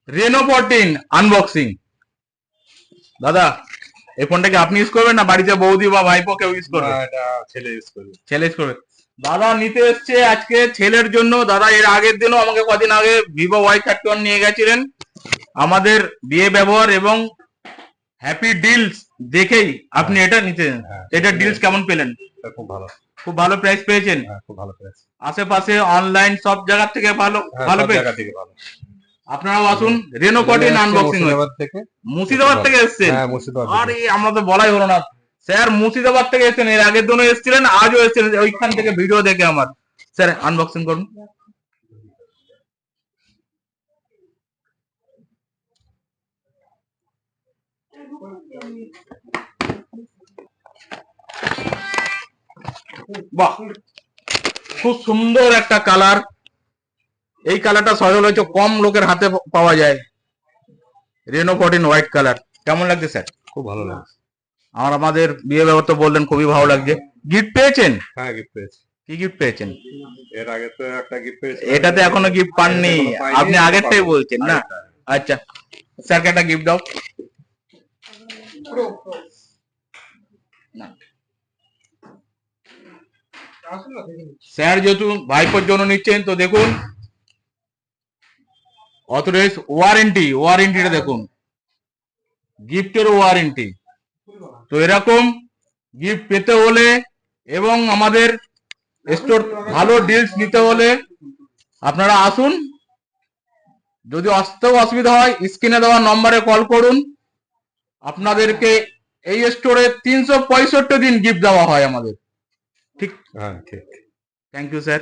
Reno 14 unboxing. দাদা এই ফোনটা কি আপনি ইউজ করবেন না বাড়িতে বৌদি বা ভাইপো কেউ ইউজ করবে? এটা ছেলে ইউজ করবে। ছেলে ইউজ করবে। দাদা নিতে এসছে আজকে ছেলের জন্য। দাদা এর আগের দিনও আমাকে কদিন আগে ভিভো Y31 নিয়ে গেছিলেন। আমাদের বিয়ে ব্যবহার এবং হ্যাপি ডিলস দেখেই আপনি এটা নিতে। এটা ডিলস কেমন পেলেন? খুব ভালো, খুব ভালো প্রাইস পেয়েছেন? খুব ভালো প্রাইস। আশেপাশে অনলাইন সব জায়গা থেকে ভালো ভালো জায়গা থেকে ভালো। আপনারাও আসুন। রেনো 14 আনবক্সিং থেকে মুর্শিদাবাদ থেকে এসেছেন। আরে আমরা তো বলাই হলো না স্যার, মুর্শিদাবাদ থেকে এসেছেন। এর আগের দিনও এসেছিলেন, আজও এসেছিলেন ওইখান থেকে ভিডিও দেখে আমার। স্যার আনবক্সিং করুন। বাহ, খুব সুন্দর একটা কালার। এই কালারটা সচরাচর কম লোকের হাতে পাওয়া যায়। রেনো 14 হোয়াইট কালার কেমন লাগছে স্যার? খুব ভালো লাগছে। আর আমাদের বিয়ে ব্যবহার তো বললেন খুবই ভালো লাগছে। গিফট পেয়েছেন? হ্যাঁ গিফট পেয়েছি। কি গিফট পেয়েছেন? এর আগে তো একটা গিফট পেয়েছি। এটাতে এখনো গিফট পাননি? আপনি আগেরটাই বলছেন না? আচ্ছা স্যারকে একটা গিফট দাও। স্যার যেহেতু ভাইপোর জন্য নিচ্ছেন তো দেখুন অথরাইজ ওয়ারেন্টিটা দেখুন, গিফটের ওয়ারেন্টি। তো এরকম গিফট পেতে হলে এবং আমাদের স্টোর ভালো ডিলস নিতে হলে আপনারা আসুন। যদি আসতেও অসুবিধা হয় স্ক্রিনে দেওয়া নম্বরে কল করুন। আপনাদেরকে এই স্টোরে 365 দিন গিফট দেওয়া হয় আমাদের। ঠিক? হ্যাঁ ঠিক। Thank you sir.